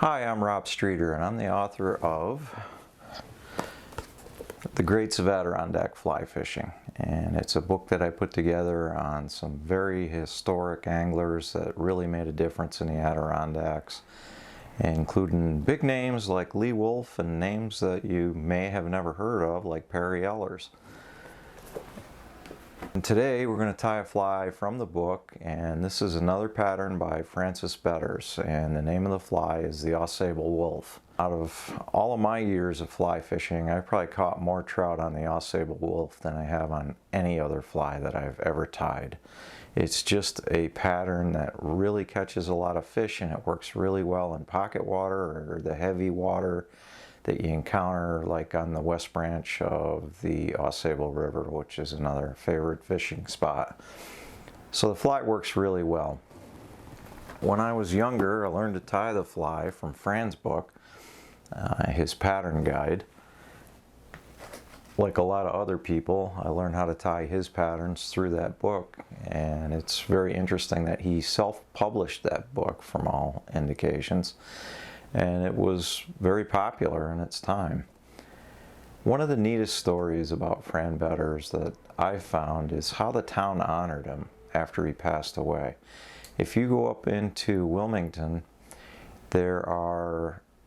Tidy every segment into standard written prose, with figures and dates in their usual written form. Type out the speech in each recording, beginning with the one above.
Hi, I'm Rob Streeter, and I'm the author of The Greats of Adirondack Fly Fishing. And it's a book that I put together on some very historic anglers that really made a difference in the Adirondacks, including big names like Lee Wulff and names that you may have never heard of, like Perry Ellers. And today we're going to tie a fly from the book, and this is another pattern by Fran Betters, and the name of the fly is the Ausable Wulff. Out of all of my years of fly fishing, I've probably caught more trout on the Ausable Wulff than I have on any other fly that I've ever tied. It's just a pattern that really catches a lot of fish, and it works really well in pocket water or the heavy water that you encounter like on the west branch of the Ausable River, which is another favorite fishing spot. So the fly works really well. When I was younger, I learned to tie the fly from Fran's book, his pattern guide. Like a lot of other people, I learned how to tie his patterns through that book, and it's very interesting that he self-published that book from all indications. And it was very popular in its time. One of the neatest stories about Fran Betters that I found is how the town honored him after he passed away. If you go up into Wilmington, they're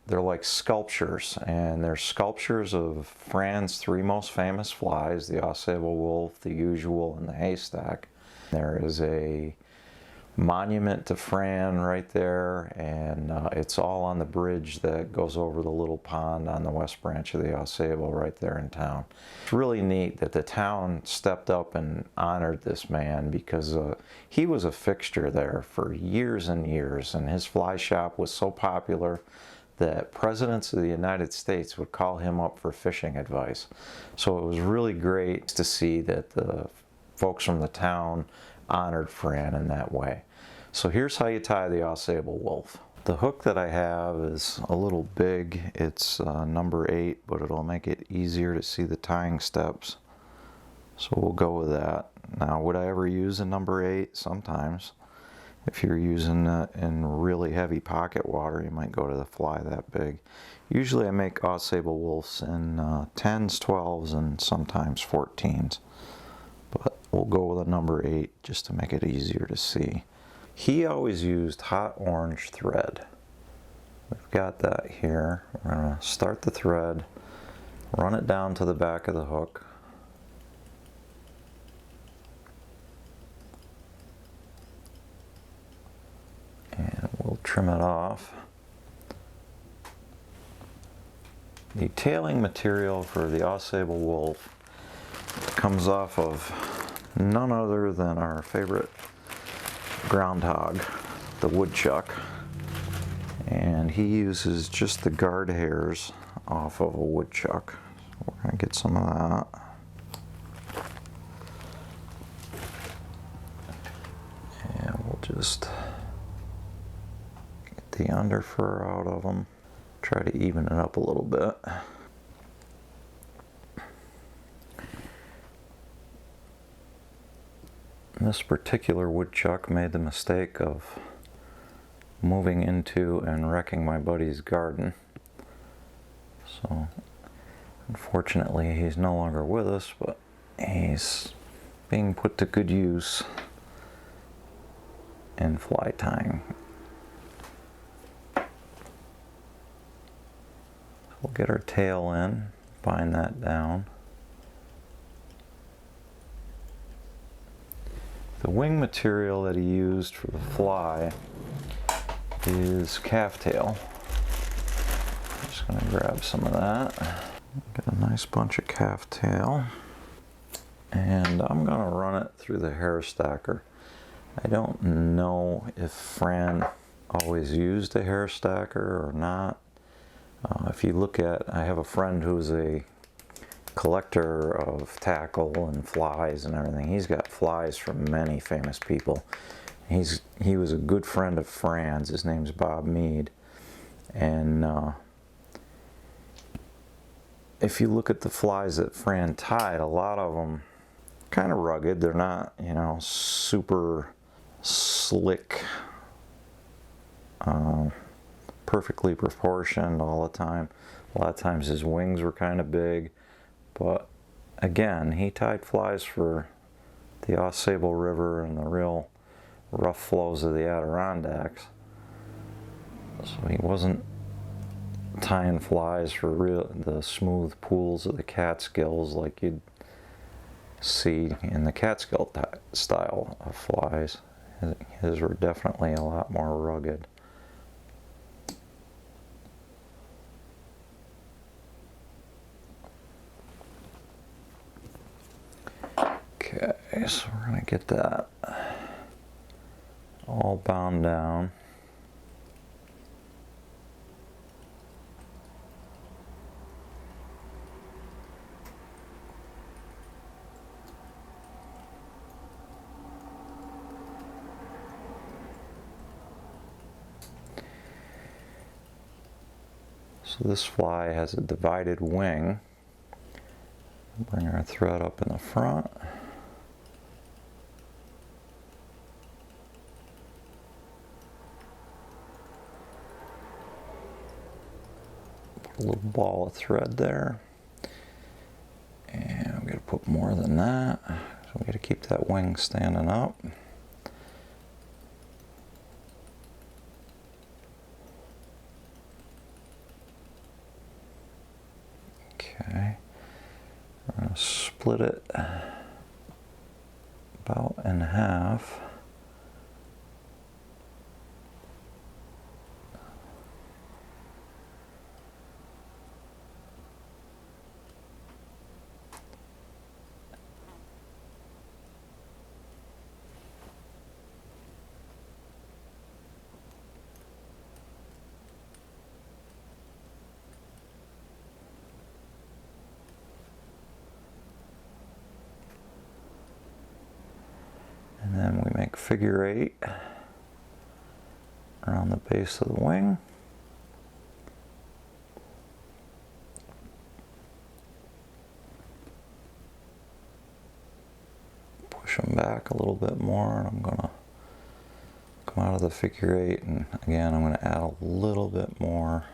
like sculptures, and they're sculptures of Fran's three most famous flies, the Ausable Wulff, the Usual, and the Haystack. There is a monument to Fran right there, and it's all on the bridge that goes over the little pond on the west branch of the Ausable right there in town. It's really neat that the town stepped up and honored this man, because he was a fixture there for years and years, and his fly shop was so popular that presidents of the United States would call him up for fishing advice. So it was really great to see that the folks from the town honored Fran in that way. So here's how you tie the Ausable Wulff. The hook that I have is a little big. It's number 8, but it'll make it easier to see the tying steps. So we'll go with that. Now, would I ever use a number 8? Sometimes. If you're using it in really heavy pocket water, you might go to the fly that big. Usually I make Ausable Wulffs in 10s, 12s, and sometimes 14s. But we'll go with a number 8 just to make it easier to see. He always used hot orange thread. We've got that here. We're going to start the thread, run it down to the back of the hook. And we'll trim it off. The tailing material for the Ausable Wulff comes off of none other than our favorite groundhog, the woodchuck, and he uses just the guard hairs off of a woodchuck. So we're going to get some of that. And we'll just get the underfur out of them, try to even it up a little bit. This particular woodchuck made the mistake of moving into and wrecking my buddy's garden. So unfortunately he's no longer with us, but he's being put to good use in fly tying. We'll get our tail in, bind that down. The wing material that he used for the fly is calf tail. I'm just going to grab some of that. Get a nice bunch of calf tail. And I'm going to run it through the hair stacker. I don't know if Fran always used a hair stacker or not. If you look at, I have a friend who's a collector of tackle and flies and everything. He's got flies from many famous people. He was a good friend of Fran's. His name's Bob Mead. And if you look at the flies that Fran tied, a lot of them kind of rugged. They're not, you know, super slick perfectly proportioned all the time. A lot of times his wings were kind of big, but again, he tied flies for the Ausable River and the real rough flows of the Adirondacks. So he wasn't tying flies for the smooth pools of the Catskills like you'd see in the Catskill style of flies. His were definitely a lot more rugged. Okay, so we're going to get that all bound down. So this fly has a divided wing. Bring our thread up in the front. Put a little ball of thread there. And I'm going to put more than that. So we got to keep that wing standing up. Okay. We're going to split it about in half. And then we make figure 8 around the base of the wing. Push them back a little bit more, and I'm going to come out of the figure 8, and again I'm going to add a little bit more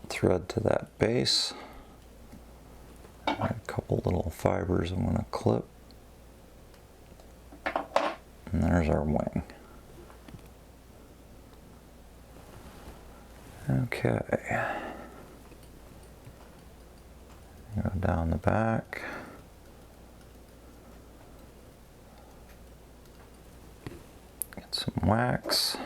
thread to that base. A couple little fibers I'm going to clip, and there's our wing. Okay, go down the back. Get some wax.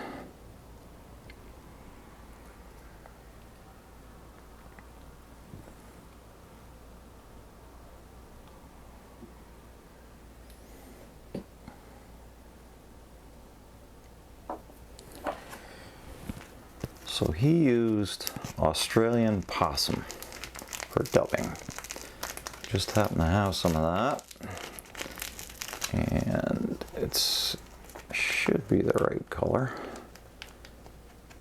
So he used Australian possum for dubbing. Just happen to have some of that. And it's should be the right color.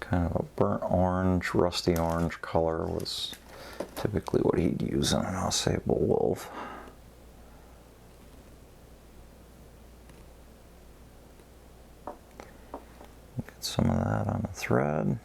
Kind of a burnt orange, rusty orange color was typically what he'd use in an Ausable Wulff. Get some of that on the thread.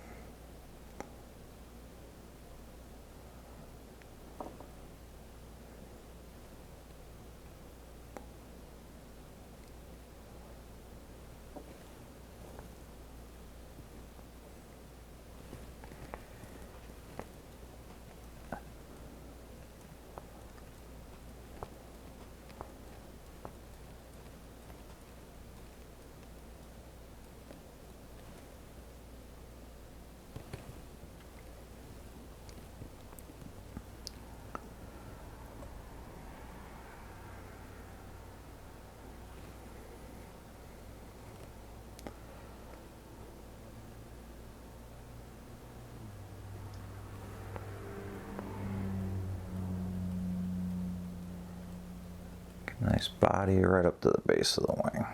Nice body right up to the base of the wing.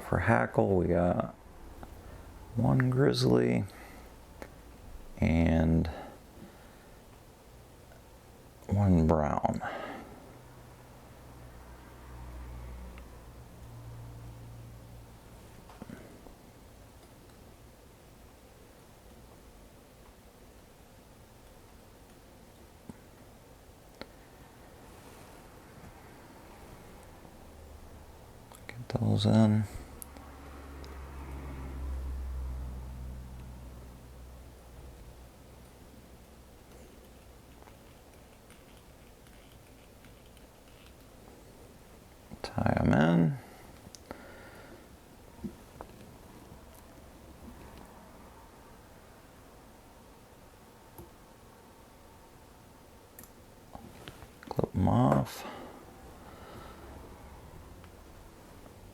For hackle, we got one grizzly and one brown. those in. Tie them in. Clip them off.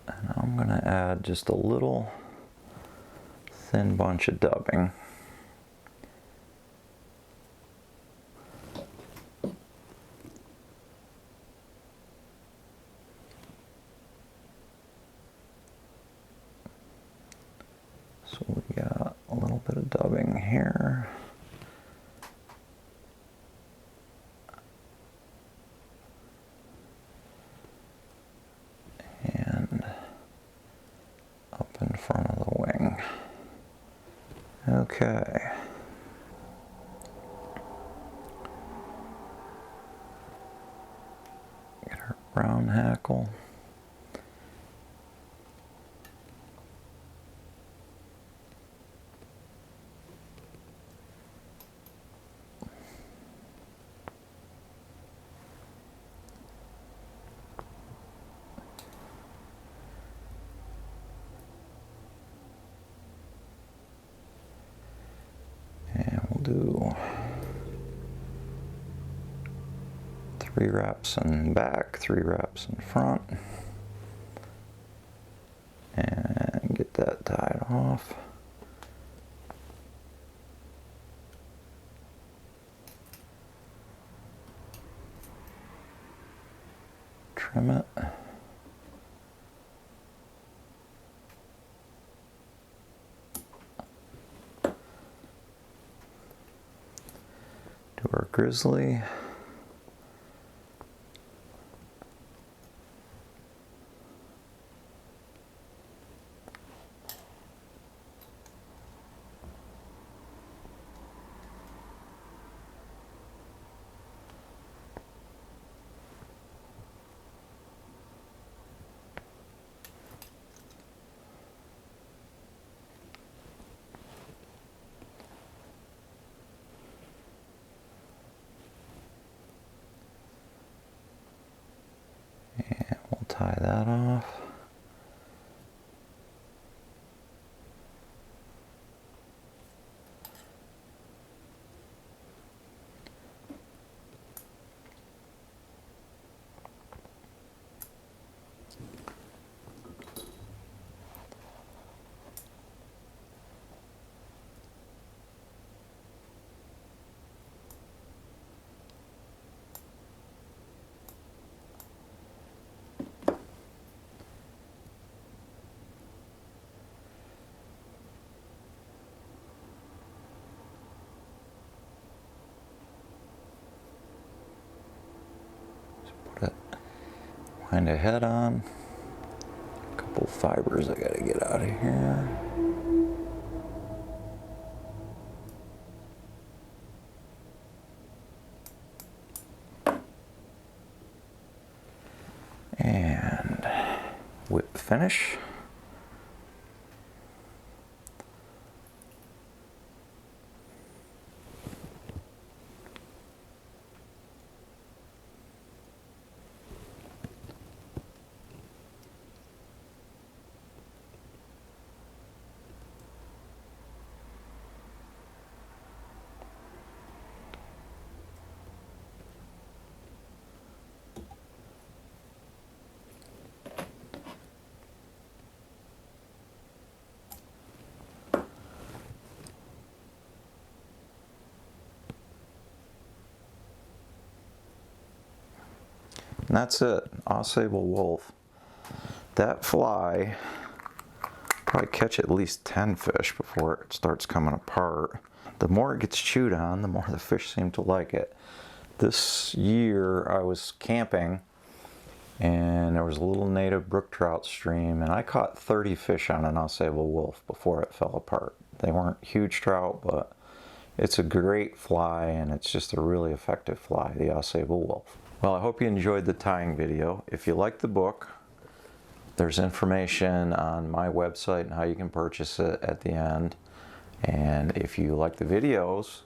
And I'm going to add just a little thin bunch of dubbing. So we got a little bit of dubbing here. And up in front of the wing. Okay. Get our brown hackle. Do 3 wraps in back, 3 wraps in front, and get that tied off. Trim it. Do our grizzly. Tie that off. Wind a head on. A couple of fibers I gotta get out of here. And whip finish. And that's it, Ausable Wulff. That fly, probably catch at least 10 fish before it starts coming apart. The more it gets chewed on, the more the fish seem to like it. This year I was camping and there was a little native brook trout stream and I caught 30 fish on an Ausable Wulff before it fell apart. They weren't huge trout, but it's a great fly and it's just a really effective fly, the Ausable Wulff. Well, I hope you enjoyed the tying video. If you liked the book, There's information on my website and how you can purchase it at the end. And if you like the videos,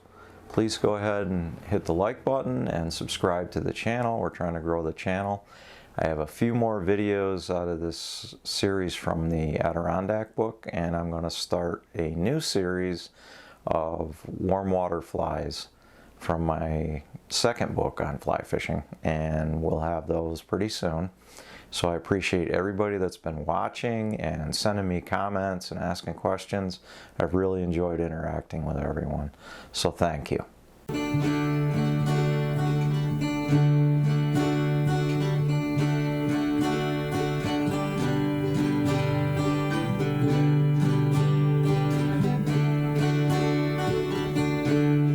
please go ahead and hit the like button and subscribe to the channel. We're trying to grow the channel. I have a few more videos out of this series from the Adirondack book, and I'm going to start a new series of warm water flies from my second book on fly fishing, and we'll have those pretty soon. So I appreciate everybody that's been watching and sending me comments and asking questions. I've really enjoyed interacting with everyone. So thank you.